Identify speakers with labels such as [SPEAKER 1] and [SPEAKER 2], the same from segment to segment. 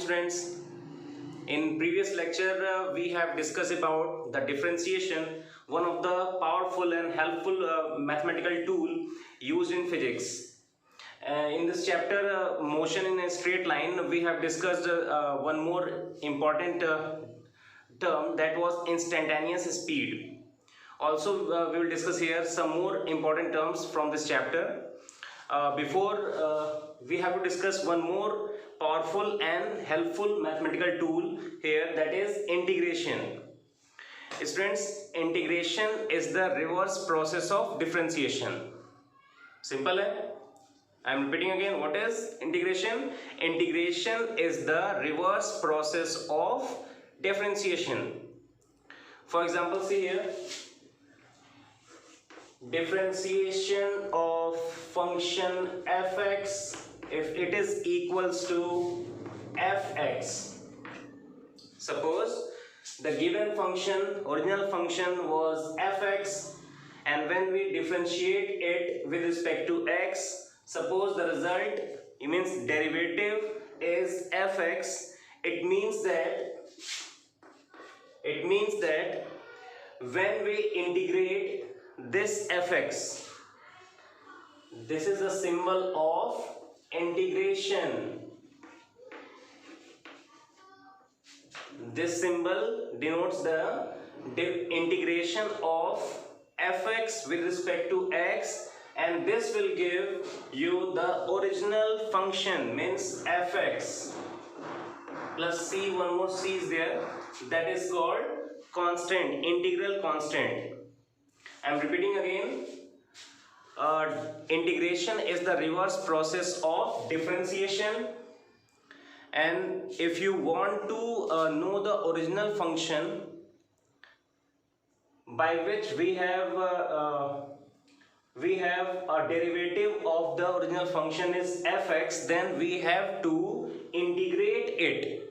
[SPEAKER 1] students. In previous lecture, we have discussed about the differentiation, one of the powerful and helpful mathematical tool used in physics. In this chapter, motion in a straight line, we have discussed one more important term, that was instantaneous speed. Also, we will discuss here some more important terms from this chapter. Before we have to discuss one more powerful and helpful mathematical tool here, that is integration. Students, integration is the reverse process of differentiation. Simple hai? I am repeating again, what is integration? Integration is the reverse process of differentiation. For example, see here, differentiation of function fx if it is equals to fx. Suppose the given function, original function was fx, and when we differentiate it with respect to x, suppose the result, it means derivative, is fx. It means that when we integrate this fx, this is the symbol of integration. This symbol denotes the integration of fx with respect to x, and this will give you the original function, means fx plus c, one more c is there, that is called constant, integral constant. I am repeating again, integration is the reverse process of differentiation, and if you want to know the original function by which we have a derivative of the original function is fx, then we have to integrate it.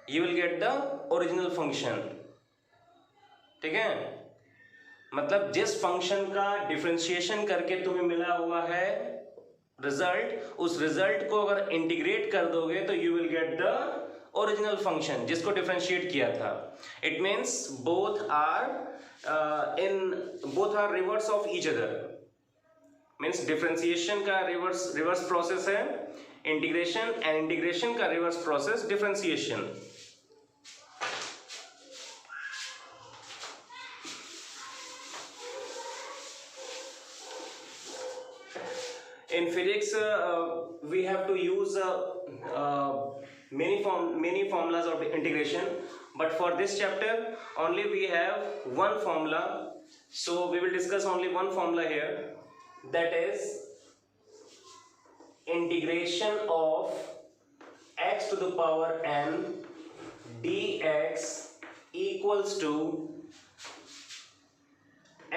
[SPEAKER 1] You will get the original function. ठीक है, मतलब जिस function का differentiation करके तुम्हें मिला हुआ है रिजल्ट, उस रिजल्ट को अगर इंटीग्रेट कर दोगे तो you will get the original function जिसको डिफरेंशिएट किया था. It means both are reverse of each other. Means differentiation का रिवर्स प्रोसेस है इंटीग्रेशन, एंड इंटीग्रेशन का reverse process differentiation. In physics, we have to use many formulas of integration, but for this chapter only we have one formula. So we will discuss only one formula here, that is integration of x to the power n dx equals to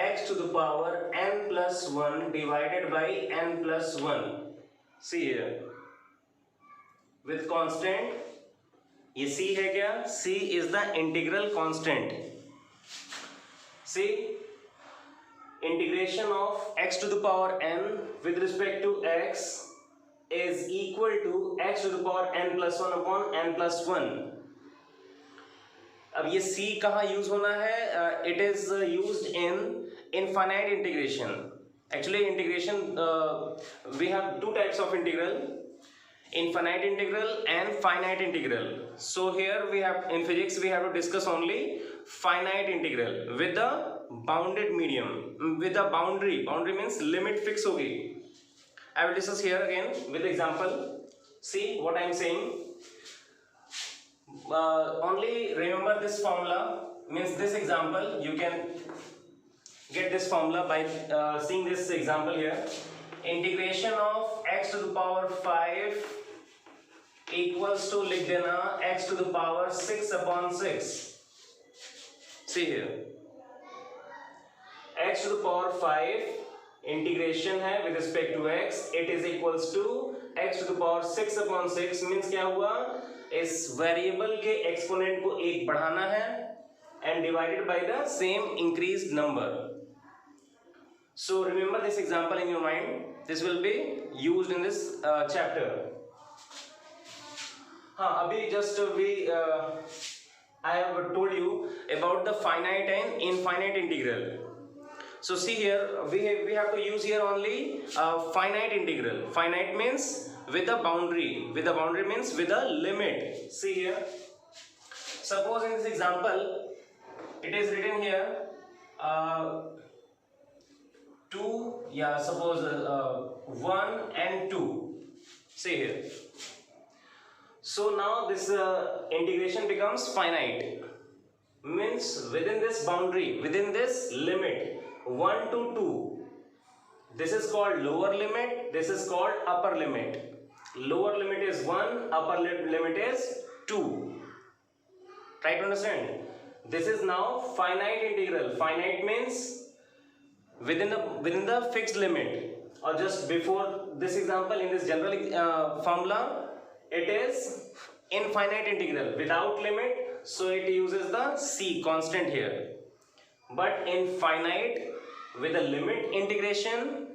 [SPEAKER 1] x to the power n plus 1 divided by n plus 1. See here, with constant, ये c है क्या? c is the integral constant. See, integration of x to the power n with respect to x is equal to x to the power n plus 1 upon n plus 1. अब ये c कहाँ use होना है? It is used in infinite integration. Actually, integration, we have two types of integral, infinite integral and finite integral. So here we have, in physics we have to discuss only finite integral with the bounded medium, with the boundary means limit fix होगी. I will discuss here again with example. See what I am saying. Only remember this formula, means this example. You can get this formula by seeing this example here. Integration of x to the power 5 equals to, लिख देना, x to the power 6 upon 6. See here, x to the power 5 integration है with respect to x, it is equals to x to the power 6 upon 6. Means क्या हुआ, इस variable के exponent को एक बढ़ाना है and divided by the same increased number. So remember this example in your mind. This will be used in this chapter. हाँ, अभी just I have told you about the finite and infinite integral. So see here, we have to use here only finite integral. Finite means with a boundary. With a boundary means with a limit. See here. Suppose in this example, it is written here 2. Yeah, suppose 1 and 2. See here. So now this integration becomes finite. Means within this boundary, within this limit, 1 to 2. This is called lower limit, this is called upper limit. Lower limit is 1, upper limit is 2. Try to understand. This is now finite integral. Finite means within the fixed limit. Or just before this example, in this general formula, it is infinite integral without limit, so it uses the c constant here. But in finite with a limit integration,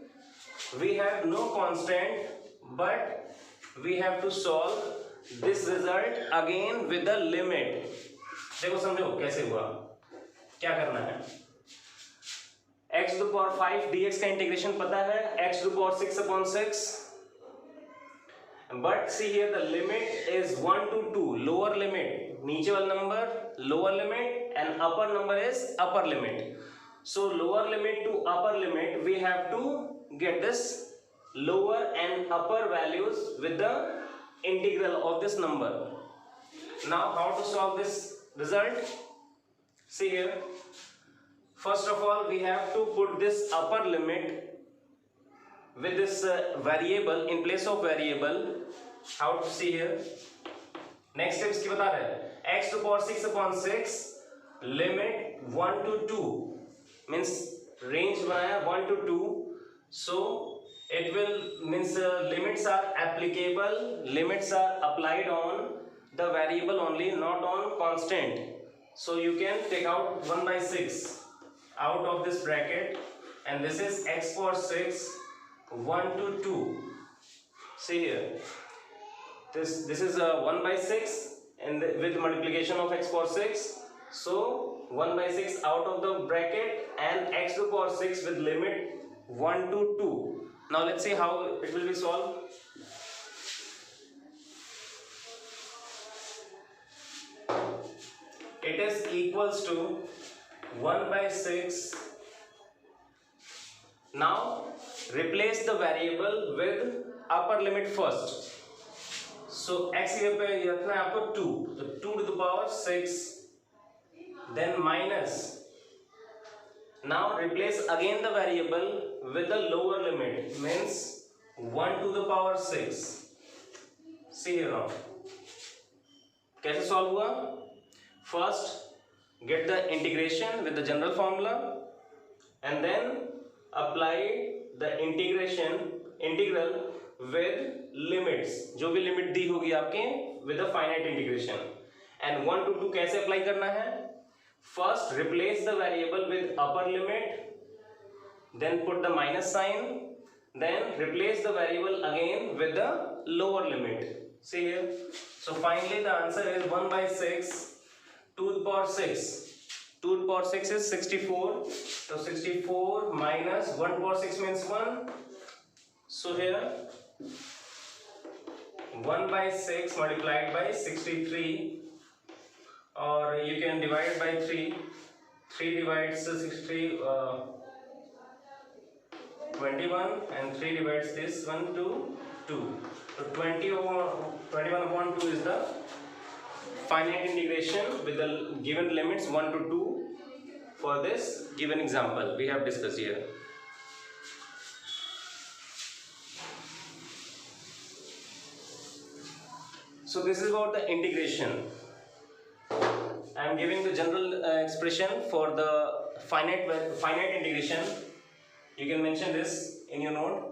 [SPEAKER 1] we have no constant, but we have to solve this result again with the limit. देखो समझो कैसे हुआ, क्या करना है. x to the power 5 dx का integration पता है, x to the power 6 upon 6. But see here the limit is 1 to 2, lower limit, नीचे वाला number lower limit and upper number is upper limit. So lower limit to upper limit, we have to get this lower and upper values with the integral of this number. Now how to solve this result? See here. First of all, we have to put this upper limit with this variable in place of variable. How to see here? Next step इसकी बता रहे हैं. X to the power 6 upon 6 limit 1 to 2 means range बनाया 1 to 2. So it will means limits are applicable. Limits are applied on the variable only, not on constant. So you can take out 1 by 6 out of this bracket, and this is x power 6 1 to 2. See here, this is 1 by 6 and with multiplication of x power 6. So 1 by 6 out of the bracket and x to the power 6 with limit 1 to 2. Now let's see how it will be solved. It is equals to 1 by 6. Now replace the variable with upper limit first. So x here पे रखना है आपको 2, तो 2 to the power 6, then minus. Now replace again the variable with the lower limit, means 1 to the power 6. See here now. कैसे solve हुआ? First get the integration with the general formula and then apply the integral with limits, जो भी limit दी होगी आपके with the finite integration. And 1 to 2 कैसे apply करना है? First replace the variable with upper limit, then put the minus sign, then replace the variable again with the lower limit. See here. So finally the answer is 1 by 6 to the power 6. 2 to the power 6 is 64. So 64 minus 1 to the power 6 means 1. So here 1 by 6 multiplied by 63, or you can divide by 3. 3 divides 63, 21, and 3 divides this one to 2. So 21 upon 2 is the finite integration with the given limits 1 to 2 for this given example we have discussed here. So this is about the integration. I am giving the general expression for the finite integration. You can mention this in your note.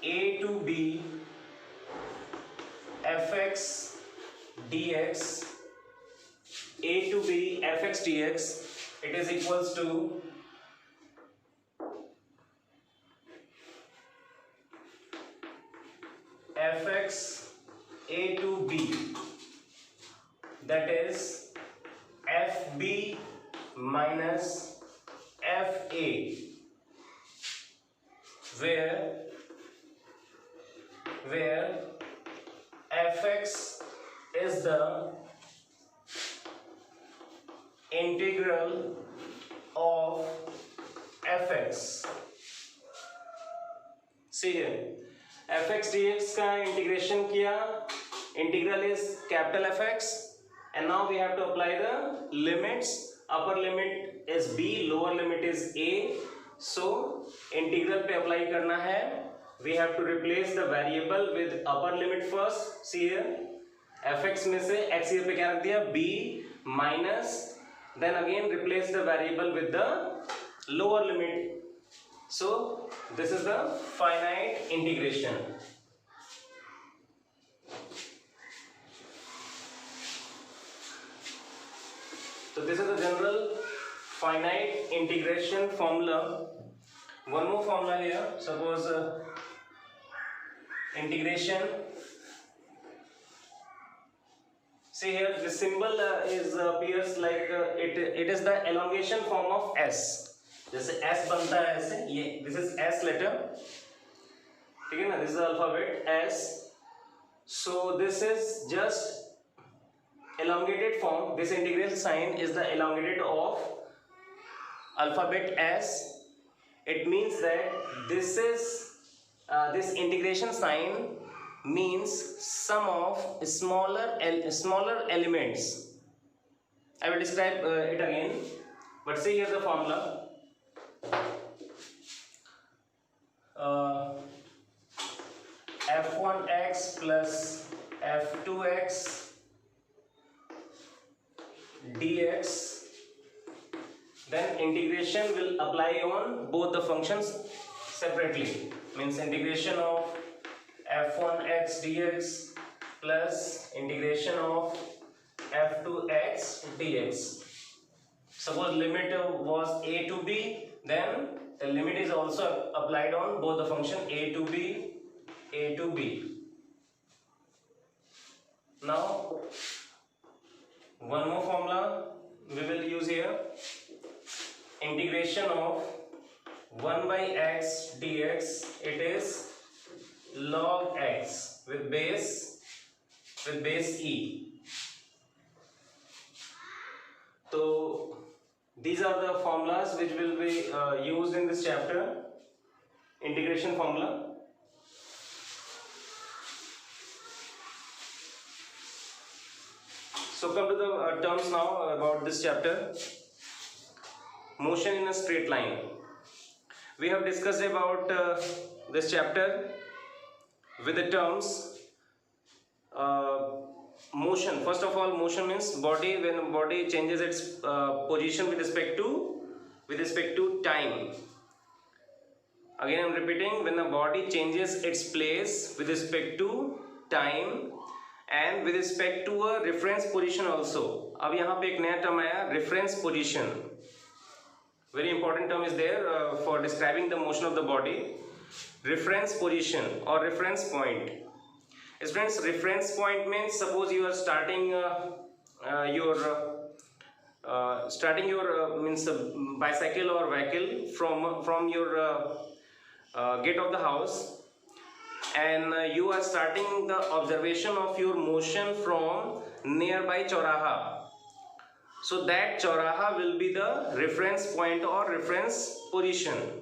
[SPEAKER 1] A to b fx dx, a to b fx dx, it is equals to fx A to B, that is FB minus FA, where Fx is the integral of Fx. See here, Fx dx का integration किया, integral is capital Fx, and now we have to apply the limits. Upper limit is b, lower limit is a. So integral पे apply करना है. We have to replace the variable with upper limit first. See here, Fx में से x here पे क्या रख दिया, b minus, then again replace the variable with the lower limit. So this is the finite integration. So this is the general finite integration formula. One more formula here. Suppose integration. See here, the symbol appears like it is the elongation form of s. जैसे S बनता है ऐसे, ये this is S letter, ठीक है ना, this is the alphabet S. So this is just elongated form. This integral sign is the elongated of alphabet S. It means that this is this integration sign means sum of smaller elements. I will describe it again, but see here the formula. F1x plus F2x dx, then integration will apply on both the functions separately. Means integration of F1x dx plus integration of F2x dx. Suppose limit was a to b, then the limit is also applied on both the function a to b. Now one more formula we will use here. Integration of 1 by x dx, it is log x with base e. So these are the formulas which will be used in this chapter, integration formula. So come to the terms now about this chapter. Motion in a straight line. We have discussed about this chapter with the terms. Motion. First of all, motion means body, when a body changes its position with respect to time. Again I am repeating, when the body changes its place with respect to time and with respect to a reference position also. अब यहाँ पे एक नया term आया, reference position. Very important term is there for describing the motion of the body. Reference position or reference point. Friends, reference point means suppose you are starting your means bicycle or vehicle from your gate of the house, and you are starting the observation of your motion from nearby Chauraha. So that Chauraha will be the reference point or reference position,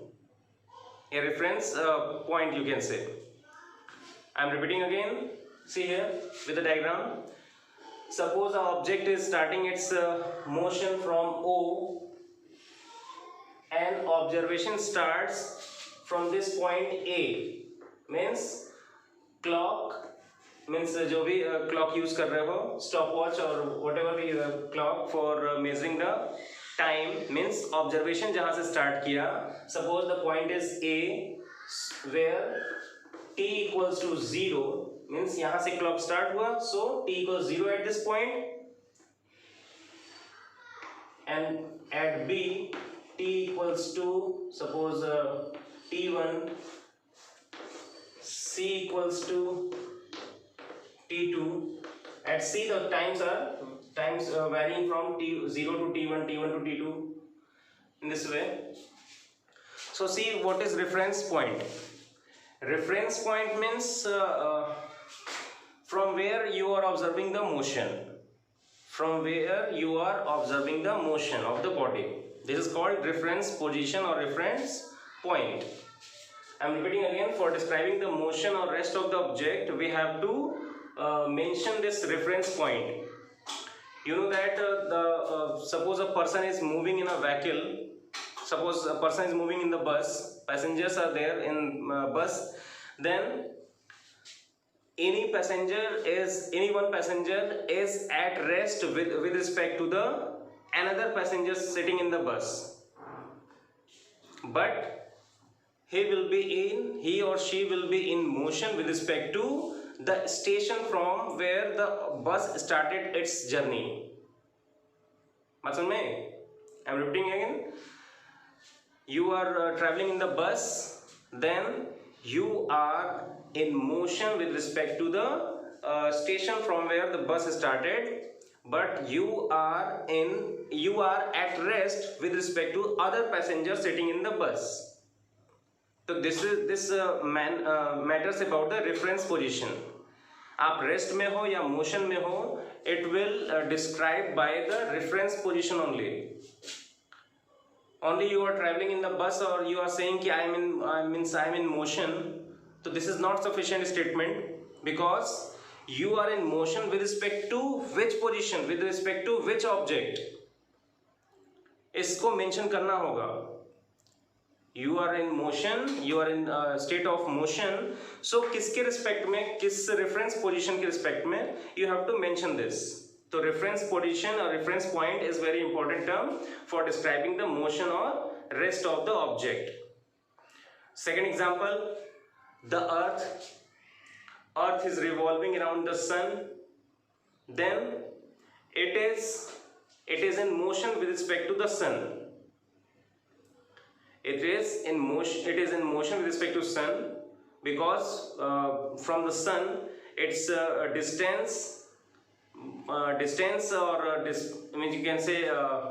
[SPEAKER 1] a reference point you can say. I am repeating again. See here with the diagram. Suppose an object is starting its motion from O, and observation starts from this point A. Means clock, means जो भी clock use कर रहे हो, stopwatch or whatever भी clock for measuring the time, means observation जहाँ से start किया. Suppose the point is A, where t equals to 0, means यहाँ से clock start हुआ, so t equals 0 at this point, and at B t equals to suppose t1, c equals to T2. At C the times are varying from T0 to T1, T1 to T2, in this way. So see, what is reference point? Reference point means from where you are observing the motion. From where you are observing the motion of the body. This is called reference position or reference point. I am repeating again, for describing the motion or rest of the object, we have to mention this reference point. You know that suppose a person is moving in a vehicle, suppose a person is moving in the bus, passengers are there in bus, then any one passenger is at rest with respect to the another passenger sitting in the bus, but he or she will be in motion with respect to the station from where the bus started its journey. Matlab mein, I am repeating again. You are traveling in the bus, then you are in motion with respect to the station from where the bus started, but you are at rest with respect to other passengers sitting in the bus. So this matters about the reference position. आप rest में हो या motion में हो, it will describe by the reference position only. Only you are traveling in the bus or you are saying कि I am in motion. So this is not sufficient statement, because you are in motion with respect to which position, with respect to which object. इसको mention करना होगा. You are in motion, you are in state of motion. So किसके respect में, किस reference position के respect में, you have to mention this. So reference position or reference point is very important term for describing the motion or rest of the object. Second example, the earth is revolving around the sun, then it is in motion with respect to the sun. It is in motion with respect to sun, because from the sun its distance or you can say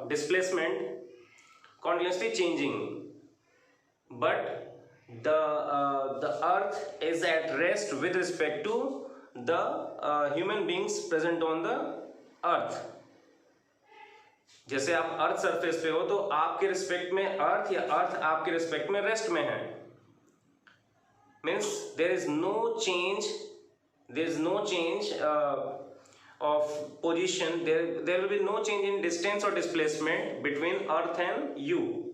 [SPEAKER 1] displacement continuously changing, but the earth is at rest with respect to the human beings present on the earth. जैसे आप earth surface पे हो तो आपके respect में अर्थ या अर्थ आपके respect में रेस्ट में है. Means there is no change of position. There will be no change in distance or displacement between earth and you.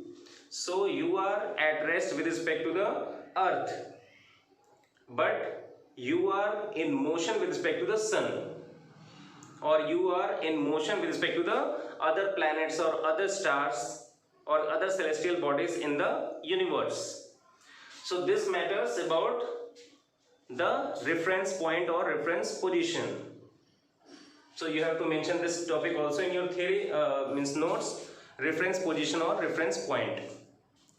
[SPEAKER 1] So you are at rest with respect to the earth, but you are in motion with respect to the sun, or you are in motion with respect to the other planets or other stars or other celestial bodies in the universe. So this matters about the reference point or reference position. So you have to mention this topic also in your theory means notes. Reference position or reference point.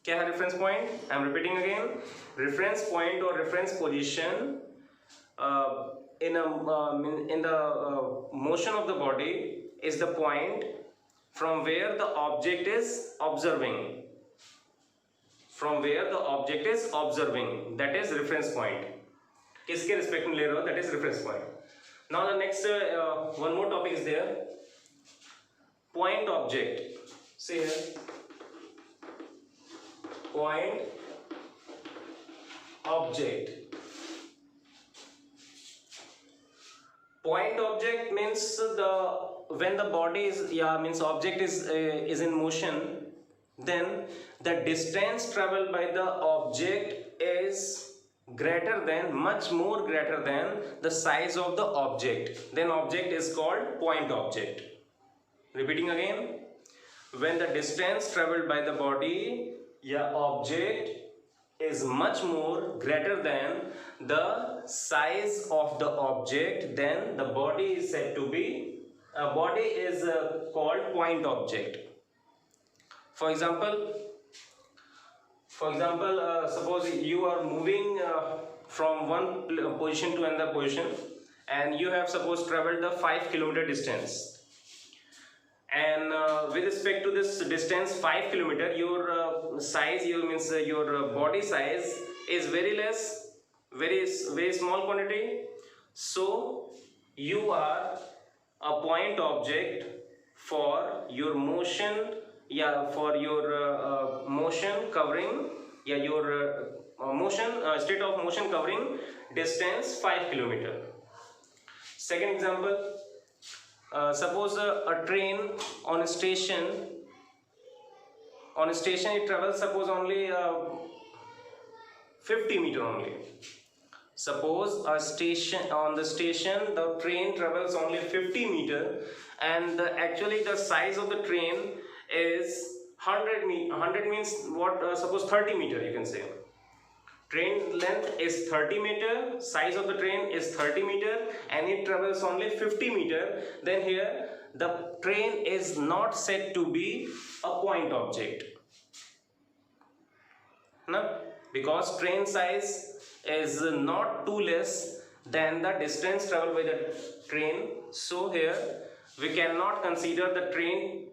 [SPEAKER 1] क्या है reference point? I am repeating again. Reference point or reference position in the motion of the body is the point from where the object is observing. From where the object is observing, that is reference point. किसके respect में ले रहे हो? That is reference point. Now the next one more topic is there. Point object. See here. Point object. Point object means when the body is object is in motion, then the distance traveled by the object is much more greater than the size of the object. Then object is called point object. Repeating again, when the distance traveled by the body object is much more greater than the size of the object, then the body is said to be called point object. For example, suppose you are moving from one position to another position, and you have suppose traveled the 5 kilometer distance, and with respect to this distance 5 kilometer, your size, you means your body size is very less, very small quantity. So you are a point object for your motion, yeah, for your motion covering, yeah, your motion state of motion covering distance 5 kilometer. Second example, suppose a train on a station, it travels suppose only 50 meter only. Suppose a station, on the station the train travels only 50 meter, and actually the size of the train is 100 means what, suppose 30 meter you can say. Train length is 30 meter, size of the train is 30 meter, and it travels only 50 meter. Then here the train is not said to be a point object. No? Because train size is not too less than the distance traveled by the train. So here we cannot consider the train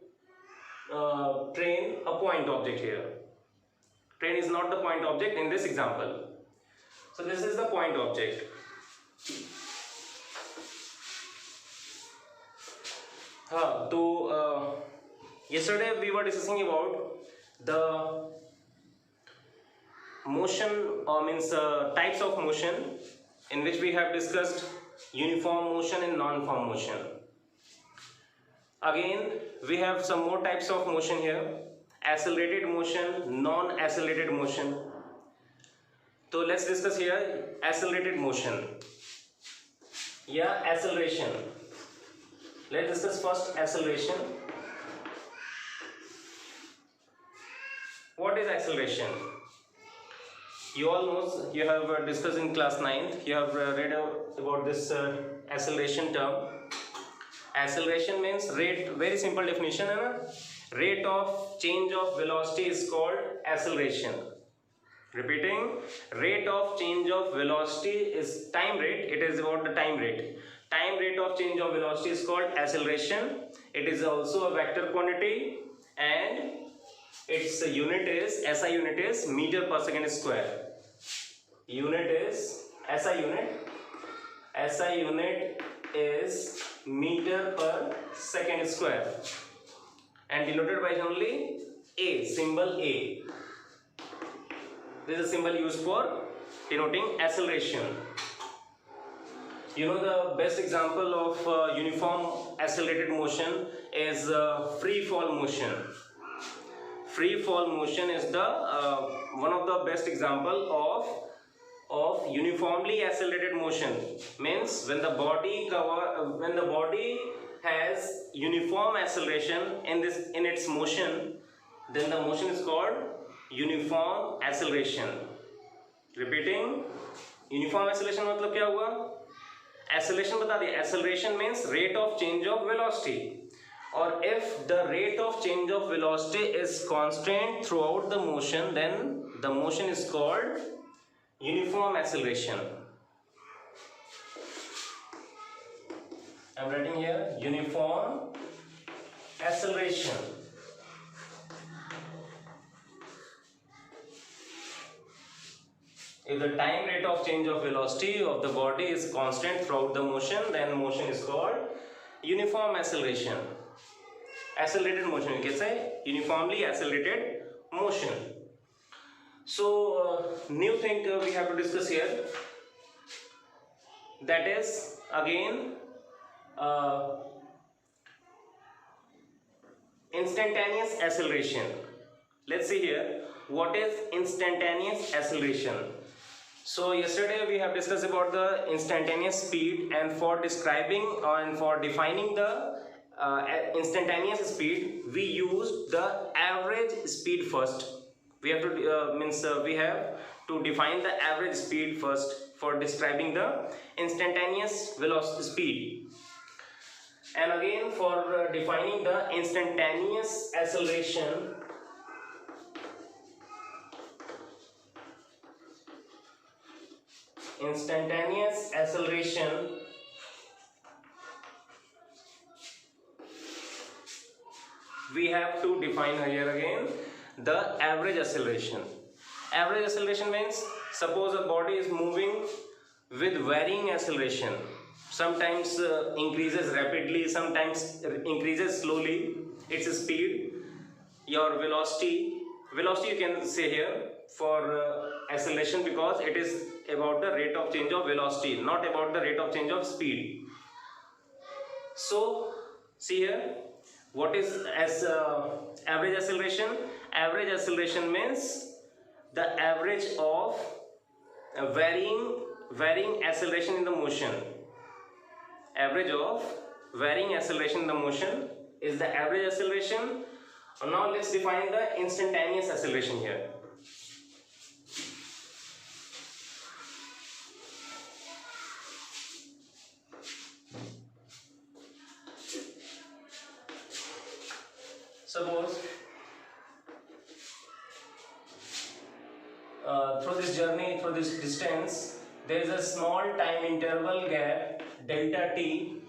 [SPEAKER 1] a point object here. Train is not the point object in this example. So this is the point object. So yesterday we were discussing about the motion, means types of motion, in which we have discussed uniform motion and non-uniform motion. Again we have some more types of motion here: accelerated motion, non-accelerated motion. So let's discuss here accelerated motion. Yeah, acceleration. Let's discuss first acceleration. What is acceleration? You all know, you have discussed in class 9th, you have read about this acceleration term. Acceleration means rate, very simple definition, rate of change of velocity is called acceleration. Repeating, rate of change of velocity is time rate, it is about the time rate. Time rate of change of velocity is called acceleration. It is also a vector quantity, and its unit is, SI unit is meter per second square. Unit is SI unit is meter per second square, and denoted by only A, symbol A. This is a symbol used for denoting acceleration. You know, the best example of uniform accelerated motion is free fall motion. Free fall motion is the one of the best example of uniformly accelerated motion. Means when the body has uniform acceleration in its motion, then the motion is called uniform acceleration. Repeating, uniform acceleration मतलब क्या हुआ? Acceleration बता दिया. Acceleration means rate of change of velocity. Or if the rate of change of velocity is constant throughout the motion, then the motion is called uniform acceleration. I am writing here uniform acceleration. If the time rate of change of velocity of the body is constant throughout the motion, then motion is called uniform acceleration. Accelerated motion, you can say uniformly accelerated motion. So new thing we have to discuss here, that is again instantaneous acceleration. Let's see here, what is instantaneous acceleration? So yesterday we have discussed about the instantaneous speed, and for describing and for defining the instantaneous speed, we use the average speed first. We have to we have to define the average speed first for describing the instantaneous velocity speed. And again for defining the instantaneous acceleration, have to define here again the average acceleration. Average acceleration means suppose a body is moving with varying acceleration, sometimes increases rapidly, sometimes increases slowly its speed. Your velocity you can say here for acceleration, because it is about the rate of change of velocity, not about the rate of change of speed. So see here, what is as average acceleration? Average acceleration means the average of varying acceleration in the motion. Average of varying acceleration in the motion is the average acceleration. Now let's define the instantaneous acceleration here. Suppose through this journey, through this distance, there is a small time interval gap delta t,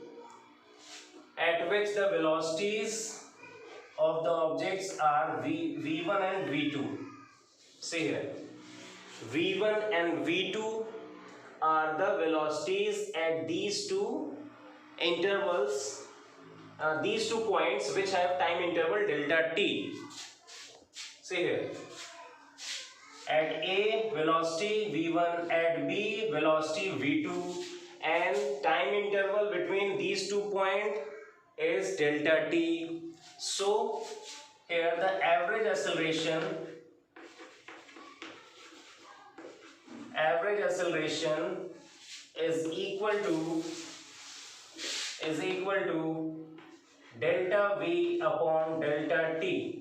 [SPEAKER 1] at which the velocities of the objects are v1 and v2. See here, v1 and v2 are the velocities at these two intervals, these 2 points which have time interval delta t. See here, at A velocity v1, at B velocity v2, and time interval between these 2 points is delta t. So here the average acceleration is equal to delta v upon delta t.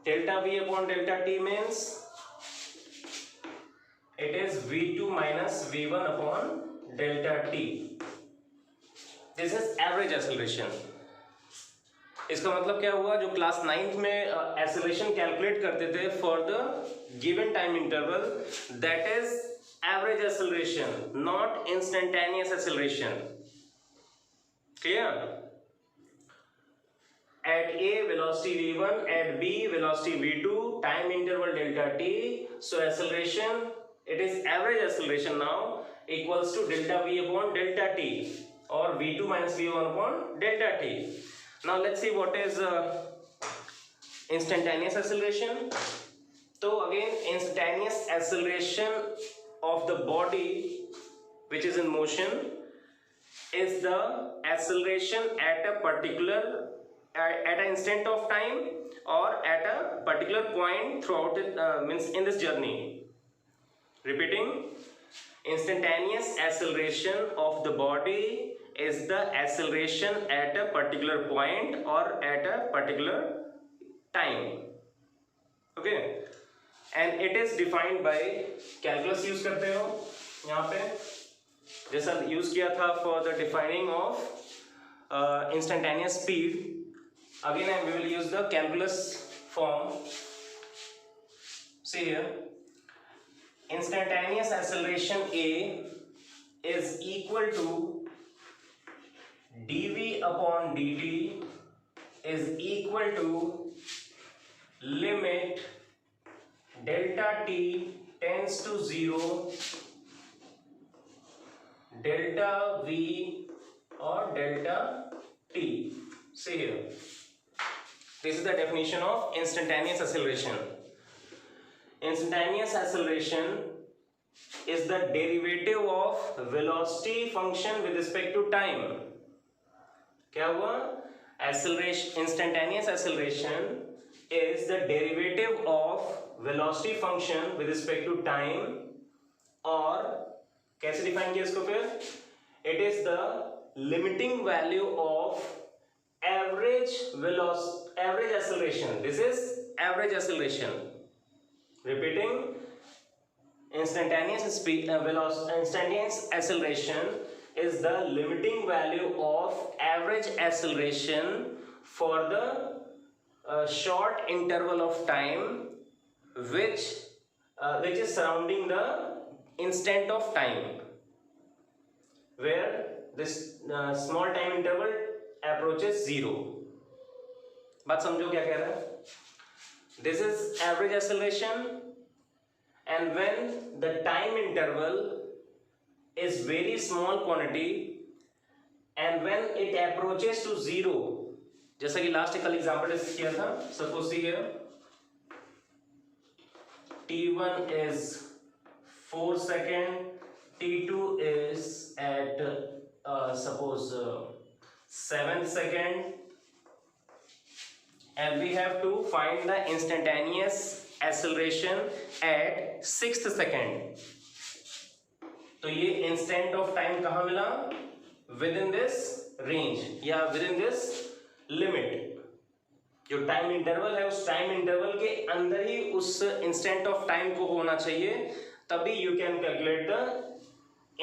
[SPEAKER 1] Delta v upon delta t means it is v2 minus v1 upon delta t. This is average acceleration. इसका मतलब क्या हुआ, जो class 9th में acceleration calculate करते थे for the given time interval, that is average acceleration, not instantaneous acceleration. Clear? At A velocity v1, at B velocity v2, time interval delta t. So acceleration, it is average acceleration now, equals to delta v upon delta t, or v2 minus v1 upon delta t. Now let's see what is instantaneous acceleration. So again, instantaneous acceleration of the body which is in motion is the acceleration at a particular at an instant of time or at a particular point throughout it, means in this journey. Repeating, instantaneous acceleration of the body is the acceleration at a particular point or at a particular time. Okay, and it is defined by calculus. Use करते हो यहाँ पे, जैसा use किया था for the defining of instantaneous speed. Again we will use the calculus form. See here, instantaneous acceleration A is equal to dv upon dt is equal to limit delta t tends to 0 delta v or delta t. See here, this is the definition of instantaneous acceleration. Instantaneous acceleration is the derivative of velocity function with respect to time. क्या हुआ? Acceleration, instantaneous acceleration is the derivative of velocity function with respect to time, और कैसे define किया इसको फिर? It is the limiting value of average acceleration. This is average acceleration. Repeating, instantaneous acceleration is the limiting value of average acceleration for the short interval of time which is surrounding the instant of time, where this small time interval approaches 0. बात समझो क्या कह रहा है. This is average acceleration, and when the time interval is very small quantity and when it approaches to zero, जैसा कि last कल example discuss किया था, suppose see here t1 is 4 second, t2 is at suppose 7 second, and we have to find the instantaneous acceleration at 6th second. तो ये instant of time कहाँ मिला? Within this range या within this limit. जो time interval है उस time interval के अंदर ही उस इंस्टेंट ऑफ टाइम को होना चाहिए, तभी you can calculate the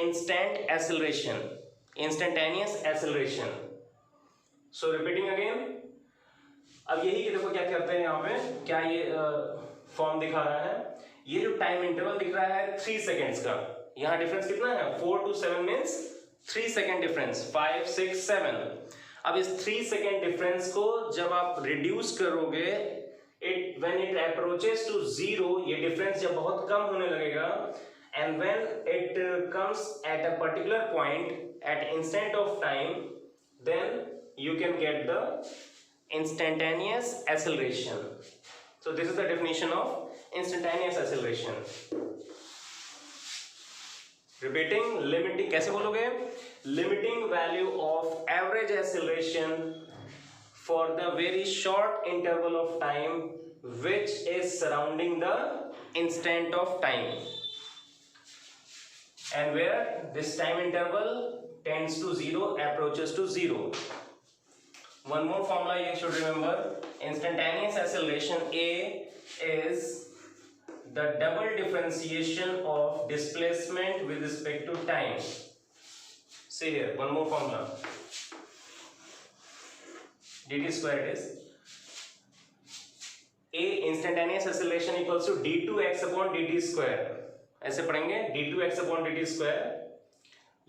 [SPEAKER 1] instant acceleration, instantaneous acceleration. So repeating again, अब यही देखो क्या करते हैं यहाँ पे, क्या ये फॉर्म दिखा रहा है. ये जो टाइम इंटरवल दिख रहा है 3 सेकेंड्स का, यहाँ डिफरेंस कितना है? 4 to 7 मीन्स 3 सेकेंड डिफरेंस, 5 6 7. अब इस 3 सेकेंड डिफरेंस को जब आप रिड्यूस करोगे, when it approaches to zero, ये डिफरेंस जब बहुत कम होने लगेगा, and when it comes at a particular point at instant of time, then you can get the instantaneous acceleration. So this is the definition of instantaneous acceleration. Repeating, limiting, कैसे बोलोगे? Limiting value of average acceleration for the very short interval of time which is surrounding the instant of time, and where this time interval tends to zero, approaches to zero. One more formula you should remember: instantaneous acceleration A is the double differentiation of displacement with respect to time. See here, one more formula. dt square is A instantaneous acceleration equals to d2x upon dt square. ऐसे पढ़ेंगे, d2x upon dt square.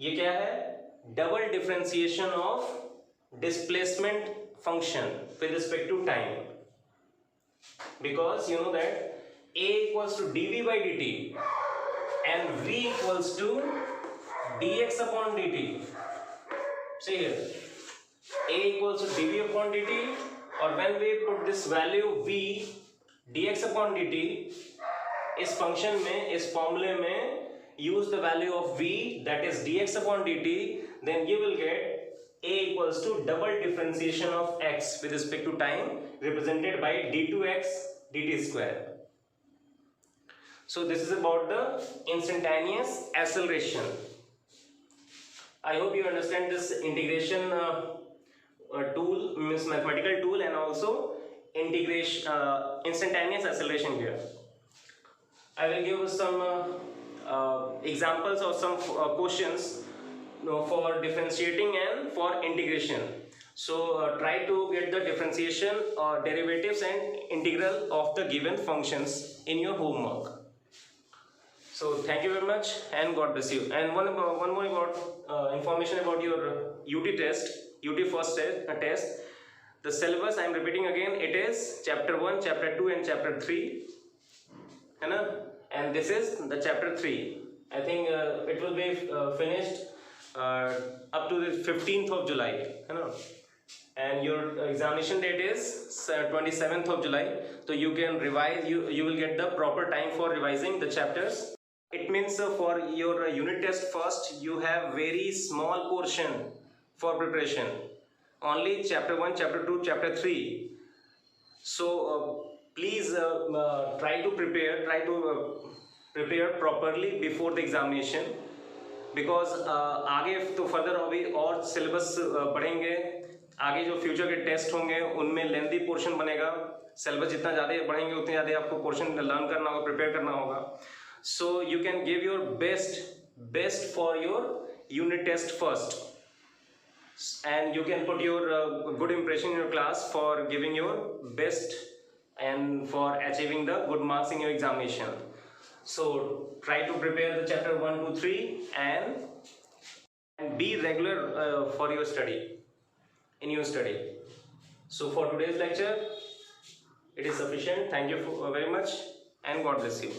[SPEAKER 1] ये क्या है? Double differentiation of displacement function with respect to time, because you know that A equals to dv by dt and v equals to dx upon dt. See here, A equals to dv upon dt, or when we put this value v dx upon dt, इस function में, इस फॉर्मूले में use the value of v, that is dx upon dt, then you will get A equals to double differentiation of x with respect to time, represented by d2x dt square. So this is about the instantaneous acceleration. I hope you understand this integration tool, means mathematical tool, and also integration, instantaneous acceleration here. I will give some examples or some questions for differentiating and for integration. So try to get the differentiation or derivatives and integral of the given functions in your homework. So thank you very much and God bless you. And one more about information about your UT test, UT first test. The syllabus I am repeating again. It is chapter 1, chapter 2 and chapter 3. है ना? And this is the chapter 3. I think it will be finished up to the 15th of July. है ना? And your examination date is 27th of July. So you can revise. You will get the proper time for revising the chapters. It means for your unit test first, you have very small portion for preparation. Only chapter 1, chapter 2, chapter 3. So please try to prepare properly before the examination, because आगे तो further अभी और syllabus बढ़ेंगे, आगे जो future के test होंगे उनमें lengthy portion बनेगा. Syllabus जितना ज़्यादा बढ़ेंगे उतने ज़्यादा आपको portion learn करना होगा, prepare करना होगा. So you can give your best for your unit test first, and you can put your good impression in your class for giving your best and for achieving the good marks in your examination. So try to prepare the chapter 1 to 3 and be regular for your study, in your study. So for today's lecture, it is sufficient. Thank you very much, and God bless you.